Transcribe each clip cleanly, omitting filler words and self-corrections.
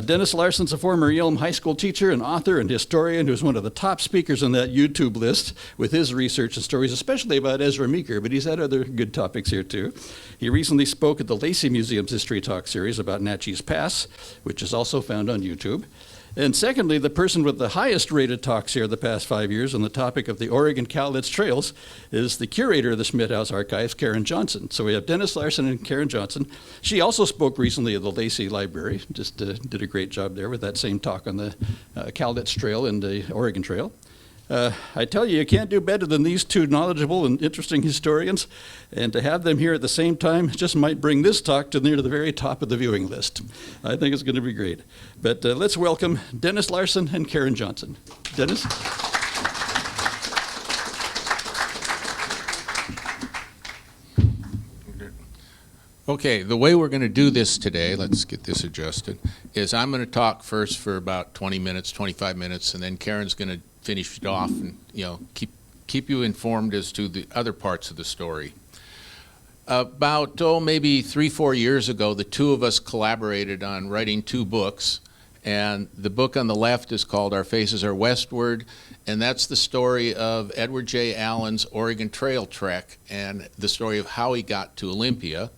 Dennis Larsen's a former Yale High School teacher and author and historian who's one of the top speakers on that YouTube list with his research and stories, especially about Ezra Meeker, but he's had other good topics here too. He recently spoke at the Lacey Museum's History Talk series about Natchez Pass, which is also found on YouTube. And secondly, the person with the highest rated talks here the past 5 years on the topic of the Oregon Cowlitz Trails is the curator of the Schmidt House Archives, Karen Johnson. So we have Dennis Larsen and Karen Johnson. She also spoke recently at the Lacey Library, just did a great job there with that same talk on the Cowlitz Trail and the Oregon Trail. I tell you, you can't do better than these two knowledgeable and interesting historians, and to have them here at the same time just might bring this talk to near the very top of the viewing list. I think it's going to be great. But let's welcome Dennis Larsen and Karen Johnson. Dennis? Okay, the way we're going to do this today, let's get this adjusted, is I'm going to talk first for about 20 minutes, 25 minutes, and then Karen's going to finish it off and keep you informed as to the other parts of the story. About maybe 3-4 years ago, the two of us collaborated on writing 2 books, and the book on the left is called Our Faces Are Westward, and that's the story of Edward J. Allen's Oregon Trail trek and the story of how he got to Olympia.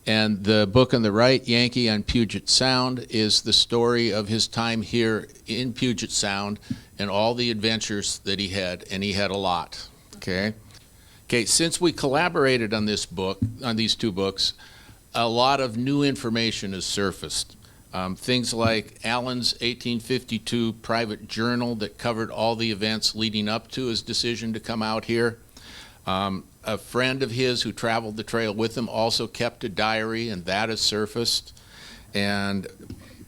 And the book on the right, Yankee on Puget Sound, is the story of his time here in Puget Sound and all the adventures that he had, and he had a lot. Okay, since we collaborated on this book, on these 2 books, a lot of new information has surfaced. Things like Allen's 1852 private journal that covered all the events leading up to his decision to come out here. A friend of his who traveled the trail with him also kept a diary, and that has surfaced. And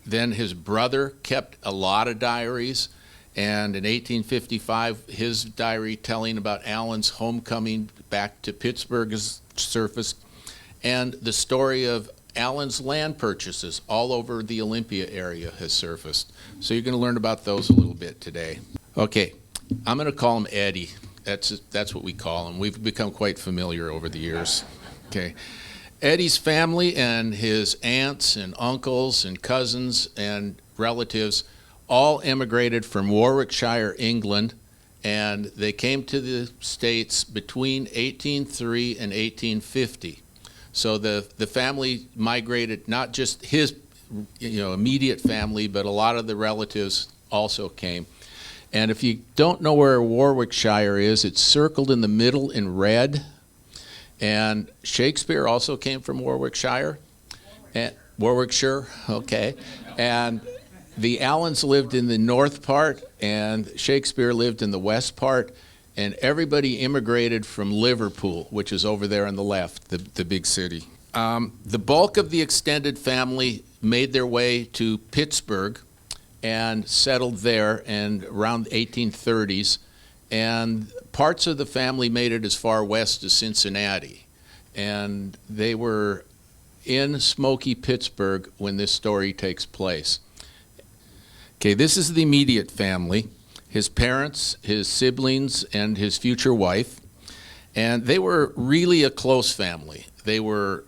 then his brother kept a lot of diaries, and in 1855 his diary telling about Allen's homecoming back to Pittsburgh has surfaced, and the story of Allen's land purchases all over the Olympia area has surfaced. So you're going to learn about those a little bit today. Okay, I'm going to call him Eddie. That's what we call him. We've become quite familiar over the years. Okay, Eddie's family and his aunts and uncles and cousins and relatives all immigrated from Warwickshire, England, and they came to the States between 1803 and 1850. So the family migrated, not just his immediate family, but a lot of the relatives also came. And if you don't know where Warwickshire is, it's circled in the middle in red. And Shakespeare also came from Warwickshire. Warwickshire, okay. And the Allens lived in the north part, and Shakespeare lived in the west part. And everybody immigrated from Liverpool, which is over there on the left, the big city. The bulk of the extended family made their way to Pittsburgh and settled there and around the 1830s, and parts of the family made it as far west as Cincinnati, and they were in smoky Pittsburgh when this story takes place. Okay, this is the immediate family, his parents, his siblings, and his future wife, and they were really a close family. They were,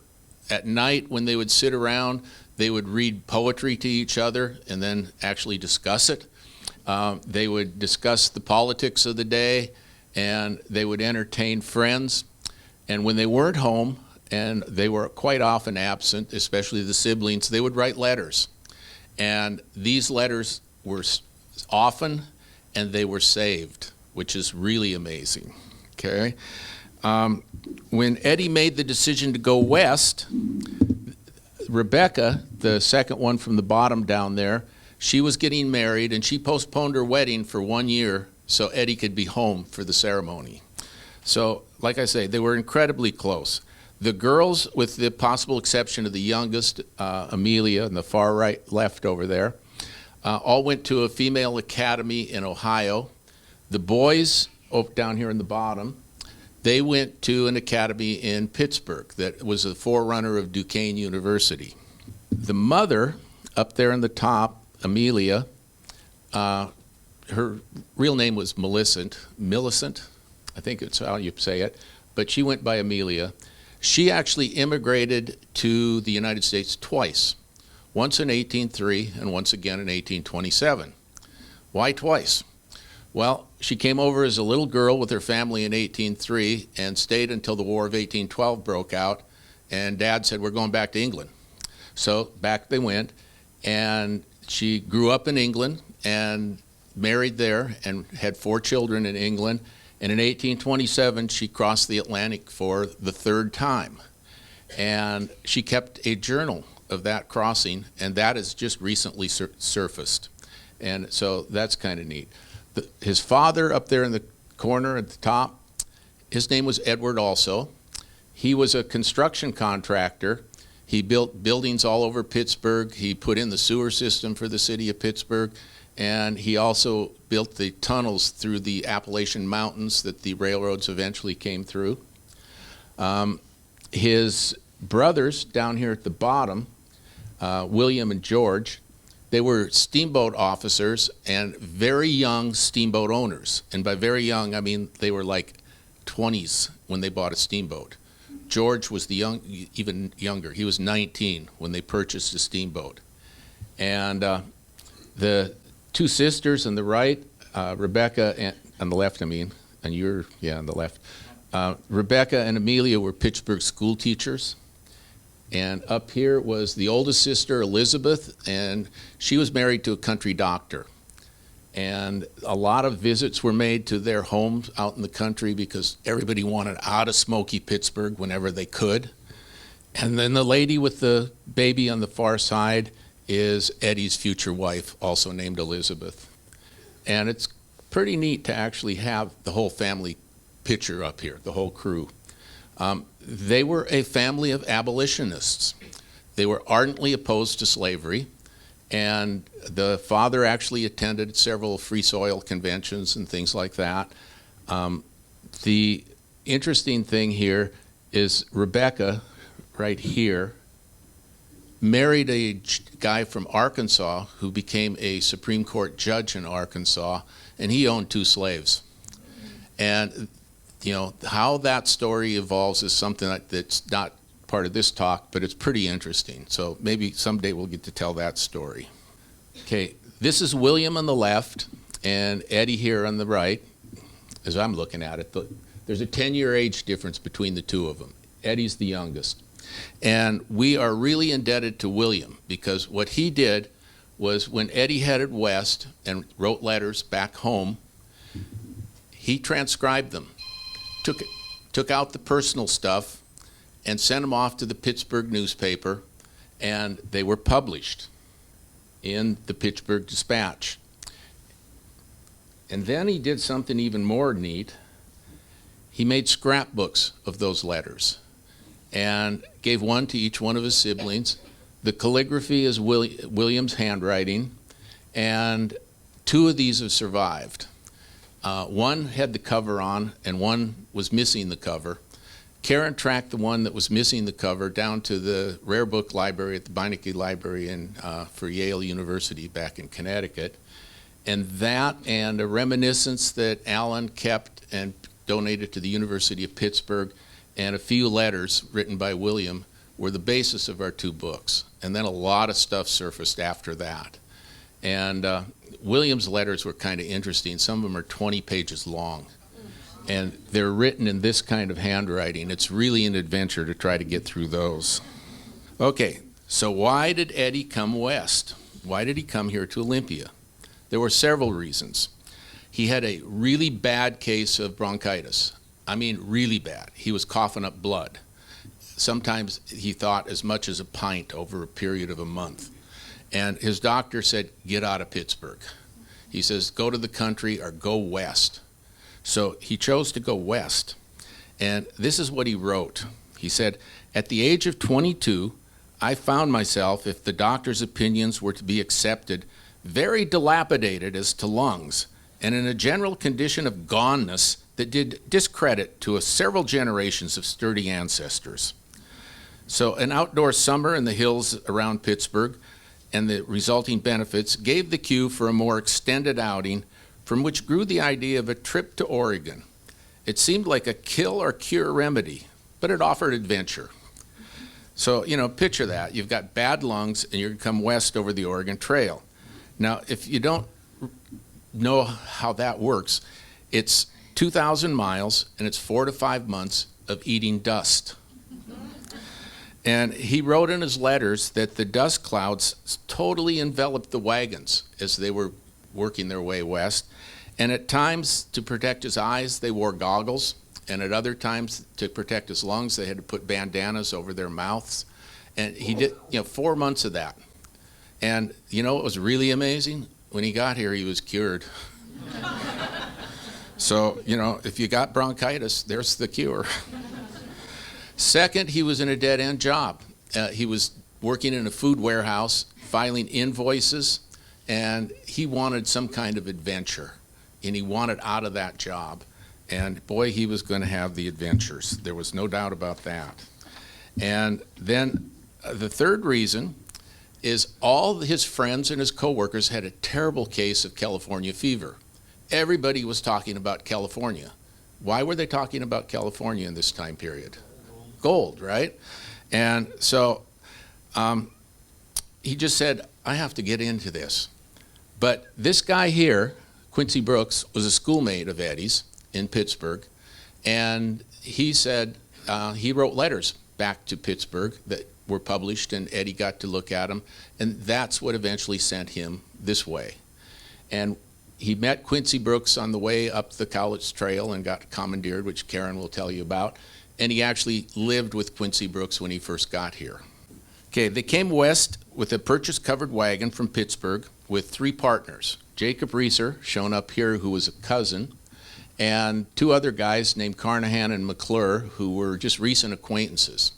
at night when they would sit around, they would read poetry to each other and then actually discuss it. They would discuss the politics of the day, and they would entertain friends. And when they weren't home, and they were quite often absent, especially the siblings, they would write letters. And these letters were often, and they were saved, which is really amazing, okay? When Eddie made the decision to go west, Rebecca, the second one from the bottom down there, she was getting married, and she postponed her wedding for 1 year so Eddie could be home for the ceremony. So, like I say, they were incredibly close. The girls, with the possible exception of the youngest, Amelia, in the far right left over there, all went to a female academy in Ohio. The boys, down here in the bottom, they went to an academy in Pittsburgh that was a forerunner of Duquesne University. The mother, up there in the top, Amelia. Her real name was Millicent, I think it's how you say it, but she went by Amelia. She actually immigrated to the United States twice, once in 1803 and once again in 1827. Why twice? Well, she came over as a little girl with her family in 1803 and stayed until the War of 1812 broke out, and Dad said, we're going back to England. So back they went, and she grew up in England and married there and had 4 children in England. And in 1827, she crossed the Atlantic for the 3rd time. And she kept a journal of that crossing, and that has just recently surfaced. And so that's kind of neat. His father up there in the corner at the top, his name was Edward also. He was a construction contractor. He built buildings all over Pittsburgh. He put in the sewer system for the city of Pittsburgh. And he also built the tunnels through the Appalachian Mountains that the railroads eventually came through. His brothers down here at the bottom, William and George, they were steamboat officers and very young steamboat owners. And by very young, I mean they were like 20s when they bought a steamboat. George was even younger. He was 19 when they purchased a steamboat. And the 2 sisters on the right, Rebecca, on the left, and you're, on the left. Rebecca and Amelia were Pittsburgh school teachers. And up here was the oldest sister, Elizabeth, and she was married to a country doctor. And a lot of visits were made to their homes out in the country because everybody wanted out of smoky Pittsburgh whenever they could. And then the lady with the baby on the far side is Eddie's future wife, also named Elizabeth. And it's pretty neat to actually have the whole family picture up here, the whole crew. They were a family of abolitionists. They were ardently opposed to slavery, and the father actually attended several free soil conventions and things like that. The interesting thing here is Rebecca, right here, married a guy from Arkansas who became a Supreme Court judge in Arkansas, and he owned 2 slaves. And how that story evolves is something that's not part of this talk, but it's pretty interesting. So maybe someday we'll get to tell that story. Okay, this is William on the left and Eddie here on the right, as I'm looking at it. There's a 10-year age difference between the 2 of them. Eddie's the youngest. And we are really indebted to William because what he did was when Eddie headed west and wrote letters back home, he transcribed them, took out the personal stuff and sent them off to the Pittsburgh newspaper, and they were published in the Pittsburgh Dispatch. And then he did something even more neat. He made scrapbooks of those letters and gave one to each one of his siblings. The calligraphy is William's handwriting, and 2 of these have survived. One had the cover on, and one was missing the cover. Karen tracked the one that was missing the cover down to the rare book library at the Beinecke Library for Yale University back in Connecticut. And that and a reminiscence that Alan kept and donated to the University of Pittsburgh, and a few letters written by William were the basis of our 2 books. And then a lot of stuff surfaced after that. And William's letters were kind of interesting. Some of them are 20 pages long. And they're written in this kind of handwriting. It's really an adventure to try to get through those. Okay, so why did Eddie come west? Why did he come here to Olympia? There were several reasons. He had a really bad case of bronchitis. I mean, really bad. He was coughing up blood. Sometimes he thought as much as a pint over a period of a month. And his doctor said, get out of Pittsburgh. He says, go to the country or go west. So he chose to go west. And this is what he wrote. He said, at the age of 22, I found myself, if the doctor's opinions were to be accepted, very dilapidated as to lungs and in a general condition of goneness that did discredit to several generations of sturdy ancestors. So an outdoor summer in the hills around Pittsburgh, and the resulting benefits gave the cue for a more extended outing, from which grew the idea of a trip to Oregon. It seemed like a kill or cure remedy, but it offered adventure. So, picture that. You've got bad lungs and you're going to come west over the Oregon Trail. Now, if you don't know how that works, it's 2,000 miles and it's 4 to 5 months of eating dust. And he wrote in his letters that the dust clouds totally enveloped the wagons as they were working their way west. And at times, to protect his eyes, they wore goggles. And at other times, to protect his lungs, they had to put bandanas over their mouths. And he did, 4 months of that. And what was really amazing? When he got here, he was cured. So, if you got bronchitis, there's the cure. Second, he was in a dead-end job. He was working in a food warehouse, filing invoices, and he wanted some kind of adventure. And he wanted out of that job. And boy, he was going to have the adventures. There was no doubt about that. And then the third reason is all his friends and his coworkers had a terrible case of California fever. Everybody was talking about California. Why were they talking about California in this time period? Gold, right? And so he just said, I have to get into this. But this guy here, Quincy Brooks, was a schoolmate of Eddie's in Pittsburgh, and he said he wrote letters back to Pittsburgh that were published, and Eddie got to look at them, and that's what eventually sent him this way. And he met Quincy Brooks on the way up the college trail and got commandeered, which Karen will tell you about, and he actually lived with Quincy Brooks when he first got here. Okay, they came west with a purchase-covered wagon from Pittsburgh with 3 partners. Jacob Reeser, shown up here, who was a cousin, and 2 other guys named Carnahan and McClure, who were just recent acquaintances.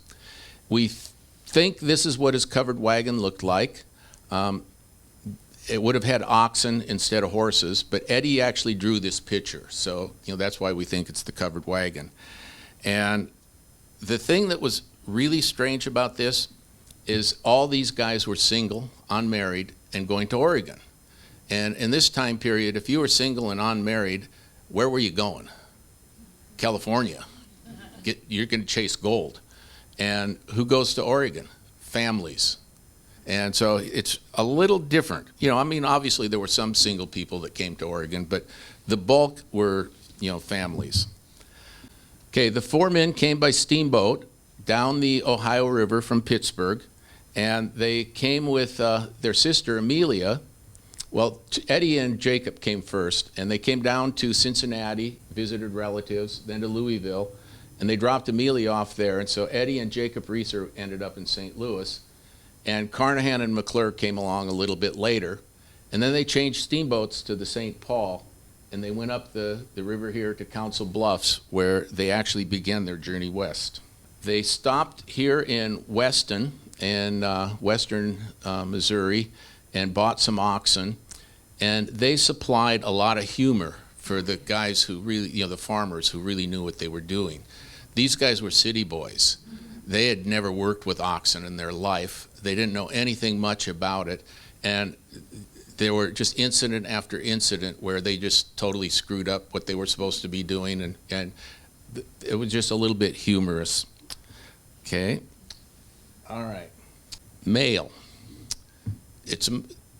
We think this is what his covered wagon looked like. It would have had oxen instead of horses, but Eddie actually drew this picture, so that's why we think it's the covered wagon. And the thing that was really strange about this is all these guys were single, unmarried, and going to Oregon. And in this time period, if you were single and unmarried, where were you going? California. You're going to chase gold. And who goes to Oregon? Families. And so it's a little different. Obviously there were some single people that came to Oregon, but the bulk were, families. Okay, the 4 men came by steamboat down the Ohio River from Pittsburgh, and they came with their sister Amelia. Well, Eddie and Jacob came first, and they came down to Cincinnati, visited relatives, then to Louisville, and they dropped Amelia off there, and so Eddie and Jacob Reeser ended up in St. Louis, and Carnahan and McClure came along a little bit later, and then they changed steamboats to the St. Paul, and they went up the river here to Council Bluffs, where they actually began their journey west. They stopped here in Weston, in western Missouri, and bought some oxen, and they supplied a lot of humor for the guys who really, the farmers who really knew what they were doing. These guys were city boys. They had never worked with oxen in their life. They didn't know anything much about it, and there were just incident after incident where they just totally screwed up what they were supposed to be doing, and it was just a little bit humorous. Okay. All right. Mail. It's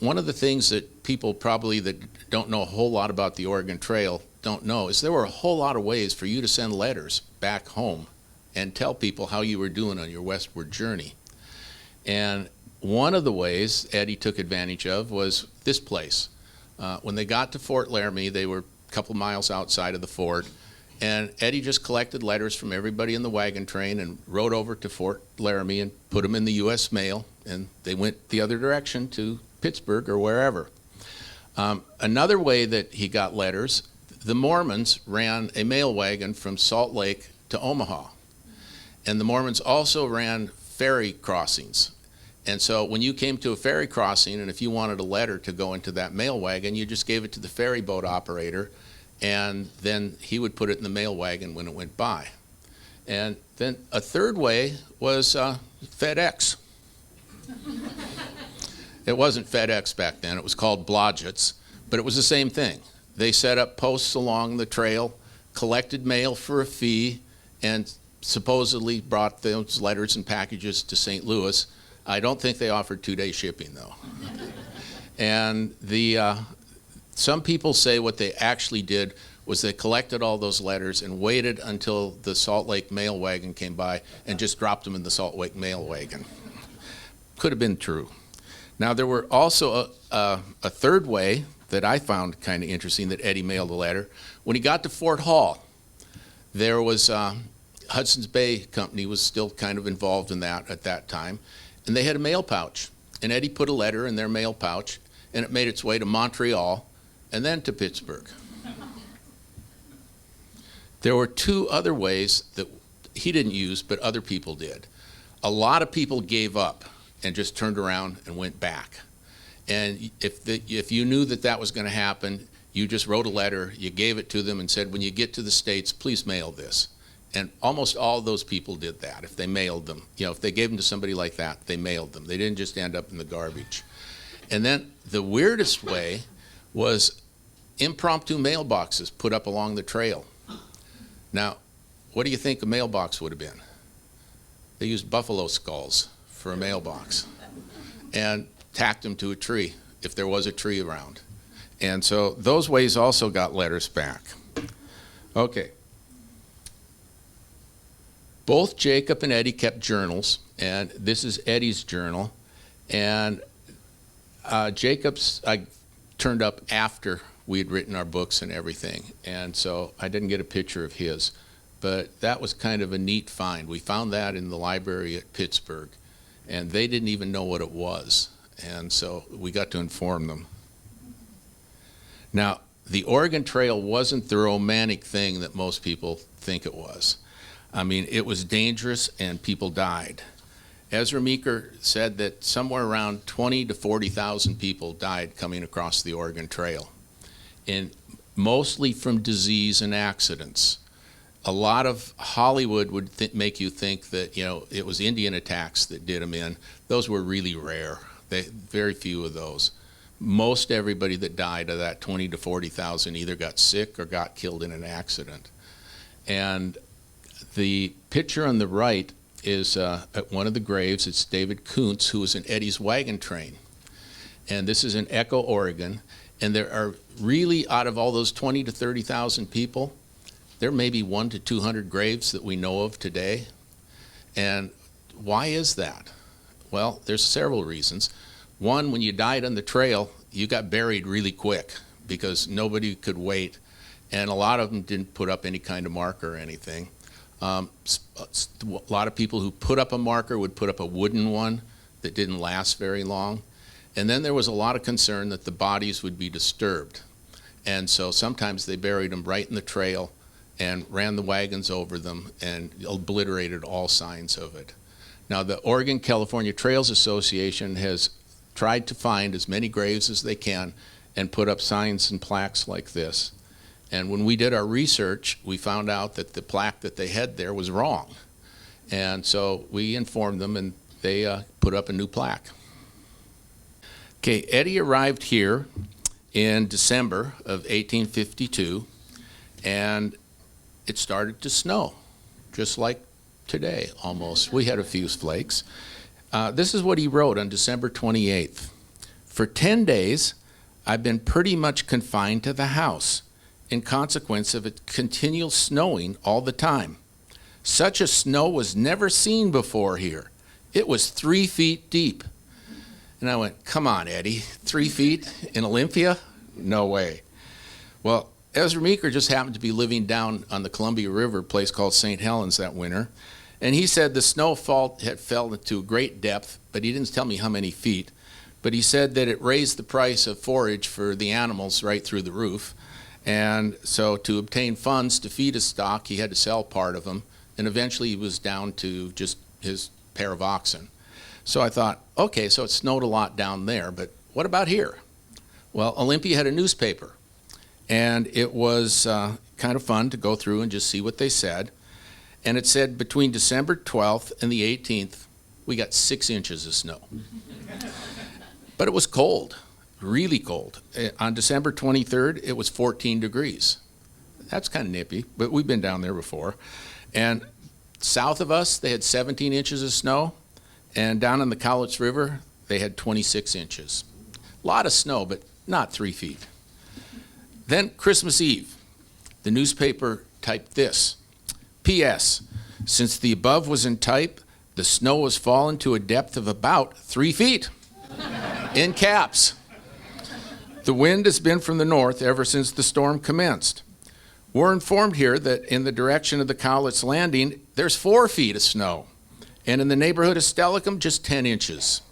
one of the things that people probably that don't know a whole lot about the Oregon Trail don't know is there were a whole lot of ways for you to send letters back home and tell people how you were doing on your westward journey. And one of the ways Eddie took advantage of was this place. When they got to Fort Laramie, they were a couple miles outside of the fort, and Eddie just collected letters from everybody in the wagon train and rode over to Fort Laramie and put them in the U.S. mail, and they went the other direction to Pittsburgh or wherever. Another way that he got letters, the Mormons ran a mail wagon from Salt Lake to Omaha. And the Mormons also ran ferry crossings. And so when you came to a ferry crossing, and if you wanted a letter to go into that mail wagon, you just gave it to the ferry boat operator, and then he would put it in the mail wagon when it went by. And then a third way was FedEx. It wasn't FedEx back then. It was called Blodgett's, but it was the same thing. They set up posts along the trail, collected mail for a fee, and supposedly brought those letters and packages to St. Louis. I don't think they offered 2-day shipping, though. And some people say what they actually did was they collected all those letters and waited until the Salt Lake mail wagon came by and just dropped them in the Salt Lake mail wagon. Could have been true. Now, there were also a third way that I found kind of interesting that Eddie mailed a letter. When he got to Fort Hall, there was Hudson's Bay Company was still kind of involved in that at that time, and they had a mail pouch. And Eddie put a letter in their mail pouch, and it made its way to Montreal and then to Pittsburgh. There were 2 other ways that he didn't use, but other people did. A lot of people gave up and just turned around and went back. And if you knew that that was going to happen, you just wrote a letter, you gave it to them and said, when you get to the States, please mail this. And almost all of those people did that. If they mailed them, if they gave them to somebody like that, they mailed them. They didn't just end up in the garbage. And then the weirdest way was impromptu mailboxes put up along the trail. Now, what do you think a mailbox would have been? They used buffalo skulls for a mailbox and tacked them to a tree if there was a tree around. And so those ways also got letters back. Okay. Both Jacob and Eddie kept journals, and this is Eddie's journal. And Jacob's I turned up after we had written our books and everything, and so I didn't get a picture of his. But that was kind of a neat find. We found that in the library at Pittsburgh, and they didn't even know what it was. And so we got to inform them. Now, the Oregon Trail wasn't the romantic thing that most people think it was. I mean, it was dangerous and people died. Ezra Meeker said that somewhere around 20 to 40,000 people died coming across the Oregon Trail, and mostly from disease and accidents. A lot of Hollywood would make you think that, it was Indian attacks that did them in. Those were really rare. Very few of those. Most everybody that died of that 20 to 40,000 either got sick or got killed in an accident. And the picture on the right is at one of the graves. It's David Kuntz, who was in Eddie's wagon train. And this is in Echo, Oregon. And there are really, out of all those 20 to 30,000 people, there may be 100 to 200 graves that we know of today. And why is that? Well, there's several reasons. One, when you died on the trail, you got buried really quick because nobody could wait. And a lot of them didn't put up any kind of marker or anything. A lot of people who put up a marker would put up a wooden one that didn't last very long. And then there was a lot of concern that the bodies would be disturbed. And so sometimes they buried them right in the trail and ran the wagons over them and obliterated all signs of it. Now, the Oregon-California Trails Association has tried to find as many graves as they can and put up signs and plaques like this. And when we did our research, we found out that the plaque that they had there was wrong. And so we informed them, and they put up a new plaque. Okay, Eddie arrived here in December of 1852, and it started to snow, just like today almost. We had a few flakes. This is what he wrote on December 28th. For 10 days, I've been pretty much confined to the house in consequence of it continual snowing all the time. Such a snow was never seen before here. It was 3 feet deep. And I went, come on, Eddie, 3 feet in Olympia? No way. Well, Ezra Meeker just happened to be living down on the Columbia River, a place called St. Helens that winter. And he said the snowfall had fell to a great depth, but he didn't tell me how many feet. But he said that it raised the price of forage for the animals right through the roof. And so to obtain funds to feed his stock, he had to sell part of them. And eventually he was down to just his pair of oxen. So I thought, okay, so it snowed a lot down there, but what about here? Well, Olympia had a newspaper. And it was kind of fun to go through and just see what they said. And it said between December 12th and the 18th, we got 6 inches of snow. But it was cold, really cold. On December 23rd, it was 14 degrees. That's kind of nippy, but we've been down there before. And south of us, they had 17 inches of snow, and down in the Cowlitz River, they had 26 inches. A lot of snow, but not 3 feet. Then Christmas Eve, the newspaper typed this: P.S. Since the above was in type, the snow has fallen to a depth of about 3 feet. In caps. The wind has been from the north ever since the storm commenced. We're informed here that in the direction of the Cowlitz Landing, there's 4 feet of snow, and in the neighborhood of Stellicum, just 10 inches.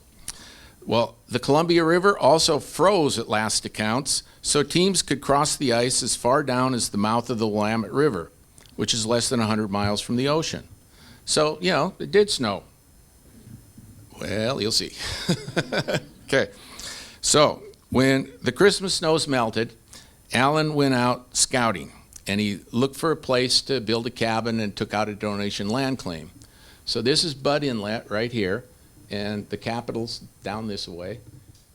Well, the Columbia River also froze at last accounts, so teams could cross the ice as far down as the mouth of the Willamette River, which is less than 100 miles from the ocean. So, you know, it did snow. Well, you'll see. Okay, so when the Christmas snows melted, Alan went out scouting, and he looked for a place to build a cabin and took out a donation land claim. So this is Budd Inlet right here, and the Capitol's down this way.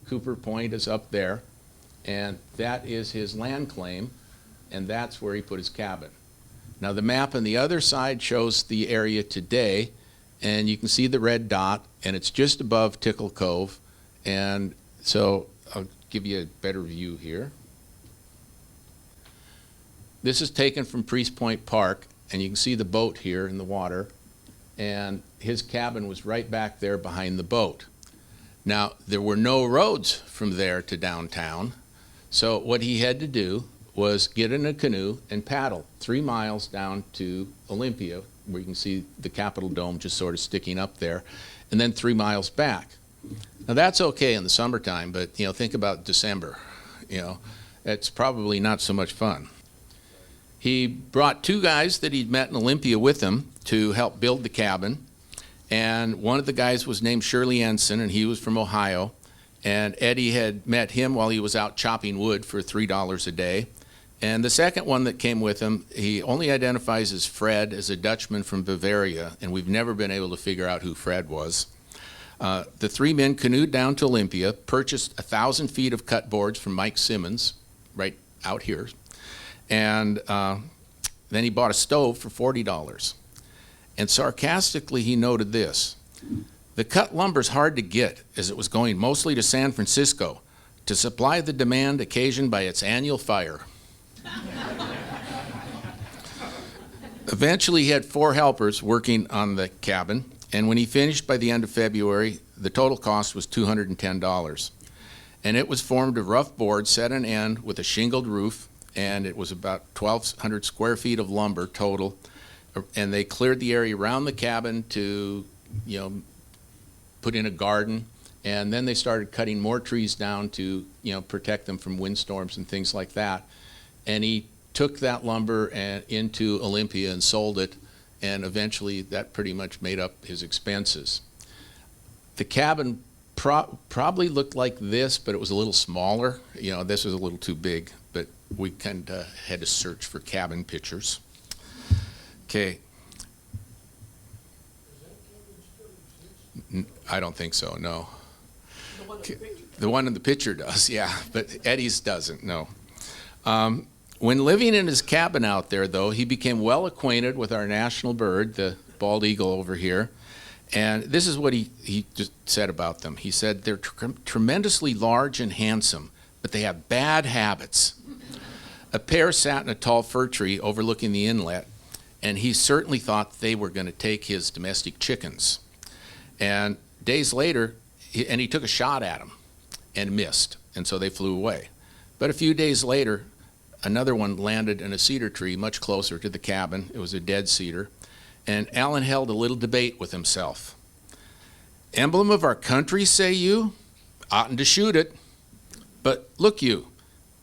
Cooper Point is up there, and that is his land claim, and that's where he put his cabin. Now the map on the other side shows the area today, and you can see the red dot, and it's just above Tickle Cove, and so I'll give you a better view here. This is taken from Priest Point Park, and you can see the boat here in the water, and his cabin was right back there behind the boat. Now, there were no roads from there to downtown, so what he had to do was get in a canoe and paddle 3 miles down to Olympia, where you can see the Capitol Dome just sort of sticking up there, and then 3 miles back. Now, that's okay in the summertime, but, you know, think about December. You know, it's probably not so much fun. He brought 2 guys that he'd met in Olympia with him to help build the cabin. And one of the guys was named Shirley Ensign, and he was from Ohio. And Eddie had met him while he was out chopping wood for $3 a day. And the second one that came with him, he only identifies as Fred, as a Dutchman from Bavaria, and we've never been able to figure out who Fred was. The 3 men canoed down to Olympia, purchased 1,000 feet of cut boards from Mike Simmons, right out here. And then he bought a stove for $40. And sarcastically, he noted this: the cut lumber's hard to get, as it was going mostly to San Francisco to supply the demand occasioned by its annual fire. Eventually, he had 4 helpers working on the cabin, and when he finished by the end of February, the total cost was $210. And it was formed of rough boards set on end with a shingled roof, and it was about 1,200 square feet of lumber total. And they cleared the area around the cabin to, you know, put in a garden, and then they started cutting more trees down to, you know, protect them from windstorms and things like that. And he took that lumber into Olympia and sold it, and eventually that pretty much made up his expenses. The cabin probably looked like this, but it was a little smaller. You know, this was a little too big, but we kind of had to search for cabin pictures. Okay. I don't think so, no. The one in the picture does, yeah, but Eddie's doesn't, no. When living in his cabin out there, though, he became well acquainted with our national bird, the bald eagle over here. And this is what he just said about them. He said, they're tremendously large and handsome, but they have bad habits. A pair sat in a tall fir tree overlooking the inlet, and he certainly thought they were going to take his domestic chickens. And days later, he took a shot at them and missed, and so they flew away. But a few days later, another one landed in a cedar tree much closer to the cabin. It was a dead cedar. And Alan held a little debate with himself. Emblem of our country, say you? Oughtn't to shoot it. But look you,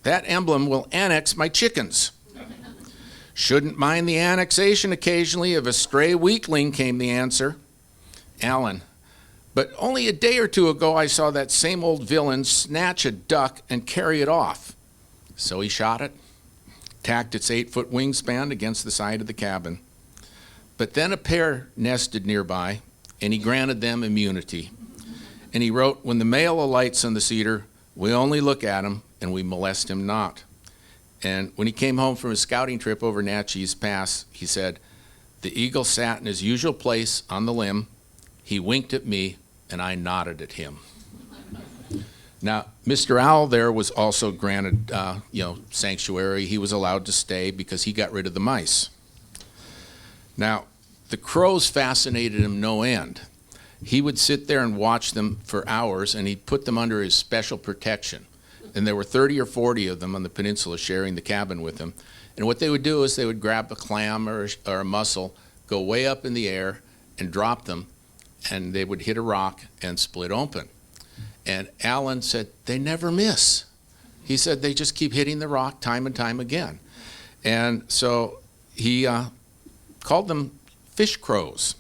that emblem will annex my chickens. Shouldn't mind the annexation occasionally of a stray weakling, came the answer. Alan, but only a day or 2 ago I saw that same old villain snatch a duck and carry it off. So he shot it, tacked its 8-foot wingspan against the side of the cabin. But then a pair nested nearby, and he granted them immunity. And he wrote, "When the male alights on the cedar, we only look at him and we molest him not." And when he came home from his scouting trip over Natchez Pass, he said, "The eagle sat in his usual place on the limb. He winked at me and I nodded at him." Now, Mr. Owl there was also granted, sanctuary. He was allowed to stay because he got rid of the mice. Now, the crows fascinated him no end. He would sit there and watch them for hours, and he'd put them under his special protection. And there were 30 or 40 of them on the peninsula sharing the cabin with him. And what they would do is they would grab a clam or a mussel, go way up in the air, and drop them, and they would hit a rock and split open. And Alan said, "They never miss." He said, "They just keep hitting the rock time and time again." And so he called them fish crows,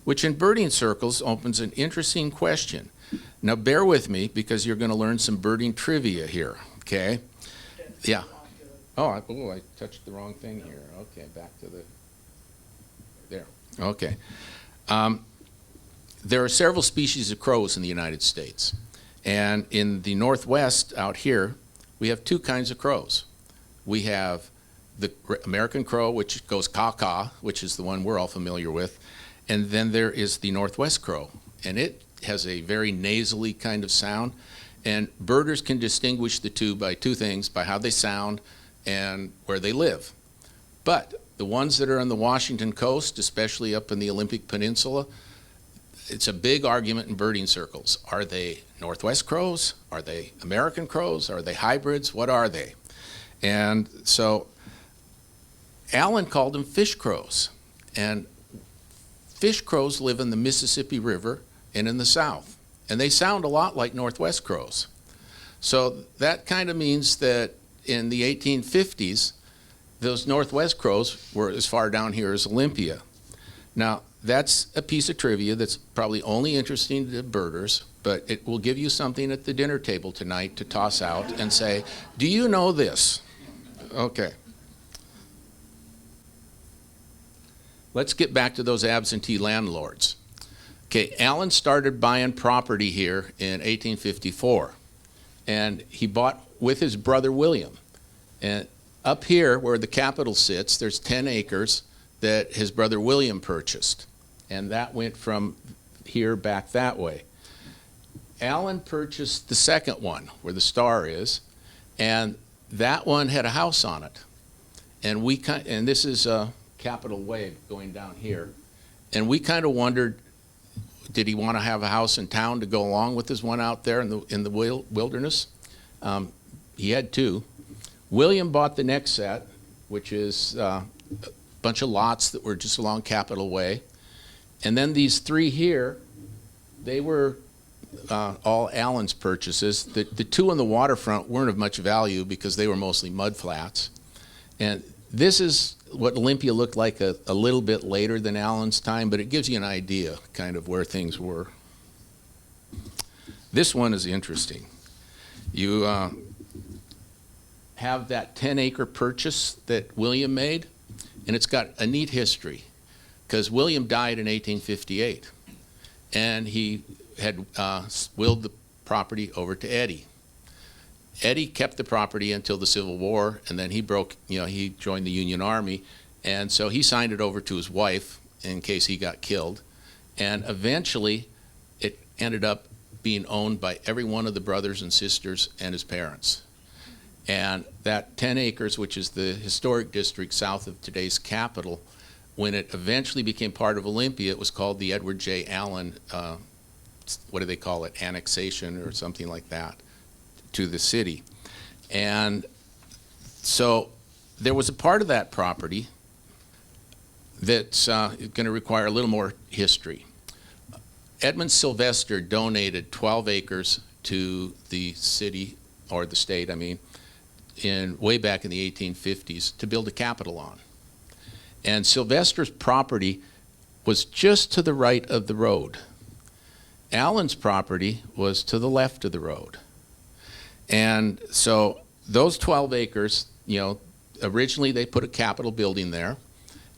which in birding circles opens an interesting question. Now bear with me because you're going to learn some birding trivia here, okay? Yeah. Oh, I touched the wrong thing here. Okay, back to there. Okay. There are several species of crows in the United States. And in the Northwest out here, we have two kinds of crows. We have the American crow, which goes caw-caw, which is the one we're all familiar with. And then there is the Northwest crow. And it has a very nasally kind of sound. And birders can distinguish the two by two things, by how they sound and where they live. But the ones that are on the Washington coast, especially up in the Olympic Peninsula, it's a big argument in birding circles. Are they Northwest crows? Are they American crows? Are they hybrids? What are they? And so Alan called them fish crows. And fish crows live in the Mississippi River and in the South. And they sound a lot like Northwest crows. So that kind of means that in the 1850s, those Northwest crows were as far down here as Olympia. Now, that's a piece of trivia that's probably only interesting to birders, but it will give you something at the dinner table tonight to toss out and say, "Do you know this?" Okay. Let's get back to those absentee landlords. Okay, Alan started buying property here in 1854, and he bought with his brother William. And up here where the Capitol sits, there's 10 acres that his brother William purchased. And that went from here back that way. Alan purchased the second one, where the star is, and that one had a house on it. And this is Capitol Way going down here. And we kind of wondered, did he want to have a house in town to go along with his one out there in the wilderness? He had two. William bought the next set, which is a bunch of lots that were just along Capitol Way. And then these three here, they were all Alan's purchases. The two on the waterfront weren't of much value because they were mostly mud flats. And this is what Olympia looked like a little bit later than Alan's time, but it gives you an idea kind of where things were. This one is interesting. You have that 10-acre purchase that William made, and it's got a neat history because William died in 1858, and he had willed the property over to Eddie. Eddie kept the property until the Civil War, and then he joined the Union Army, and so he signed it over to his wife in case he got killed. And eventually, it ended up being owned by every one of the brothers and sisters and his parents. And that 10 acres, which is the historic district south of today's Capitol, when it eventually became part of Olympia, it was called the Edward J. Allen, what do they call it, annexation or something like that, to the city. And so there was a part of that property that's going to require a little more history. Edmund Sylvester donated 12 acres to the city, or the state, I mean, way back in the 1850s to build a capitol on. And Sylvester's property was just to the right of the road. Allen's property was to the left of the road. And so those 12 acres, originally they put a capitol building there,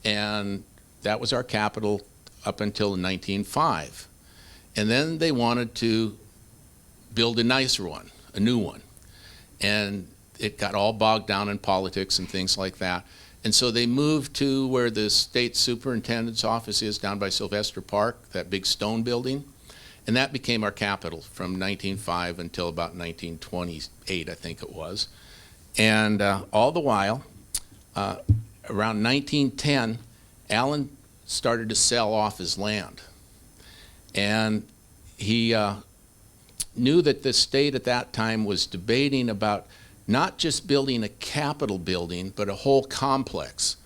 and that was our capitol up until 1905. And then they wanted to build a nicer one, a new one. And it got all bogged down in politics and things like that. And so they moved to where the state superintendent's office is down by Sylvester Park, that big stone building. And that became our capital from 1905 until about 1928, I think it was. And all the while, around 1910, Allen started to sell off his land. And he knew that the state at that time was debating about not just building a Capitol building, but a whole complex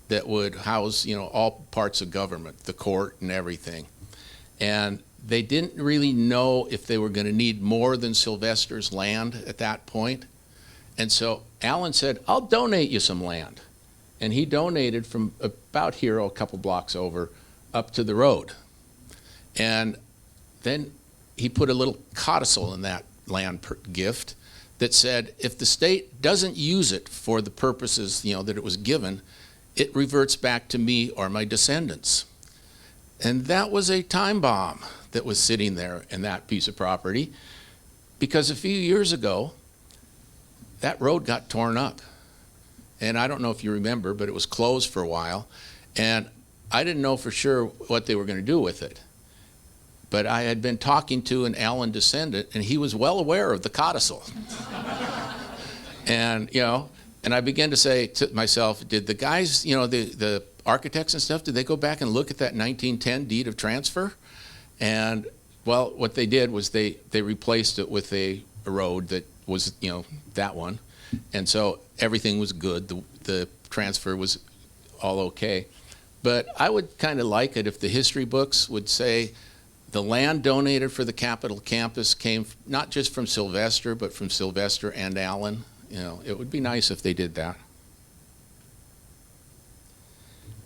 that would house, all parts of government, the court and everything. And they didn't really know if they were going to need more than Sylvester's land at that point. And so Allen said, I'll donate you some land. And he donated from about here, a couple blocks over, up to the road. And then he put a little codicil in that land gift that said, if the state doesn't use it for the purposes, that it was given, it reverts back to me or my descendants. And that was a time bomb that was sitting there in that piece of property, because a few years ago, that road got torn up. And I don't know if you remember, but it was closed for a while. And I didn't know for sure what they were going to do with it. But I had been talking to an Allen descendant, and he was well aware of the codicil. And, and I began to say to myself, did the guys, the architects and stuff, did they go back and look at that 1910 deed of transfer? And, well, what they did was they replaced it with a road that was, that one. And so everything was good. The transfer was all okay. But I would kind of like it if the history books would say the land donated for the Capitol campus came not just from Sylvester, but from Sylvester and Allen. It would be nice if they did that.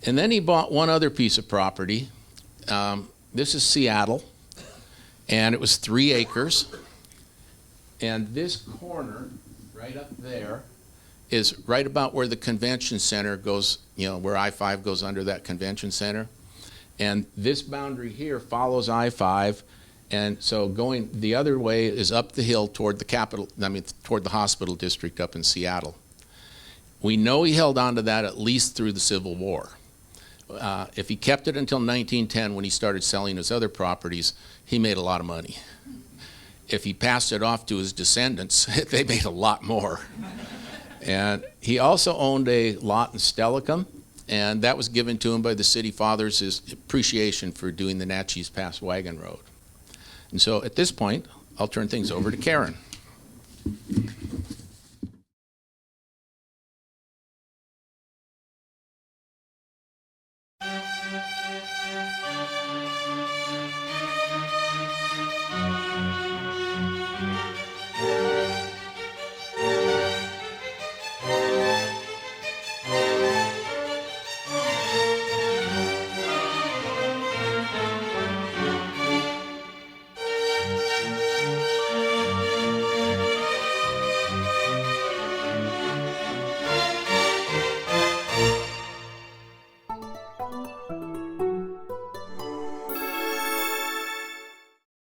And then he bought one other piece of property. This is Seattle, and it was 3 acres. And this corner, right up there, is right about where the convention center goes, where I-5 goes under that convention center. And this boundary here follows I-5, and so going the other way is up the hill toward toward the hospital district up in Seattle. We know he held on to that at least through the Civil War. If he kept it until 1910, when he started selling his other properties, he made a lot of money. If he passed it off to his descendants, they made a lot more. And he also owned a lot in Stellicum, and that was given to him by the city fathers as appreciation for doing the Natchez Pass Wagon Road. And so at this point, I'll turn things over to Karen.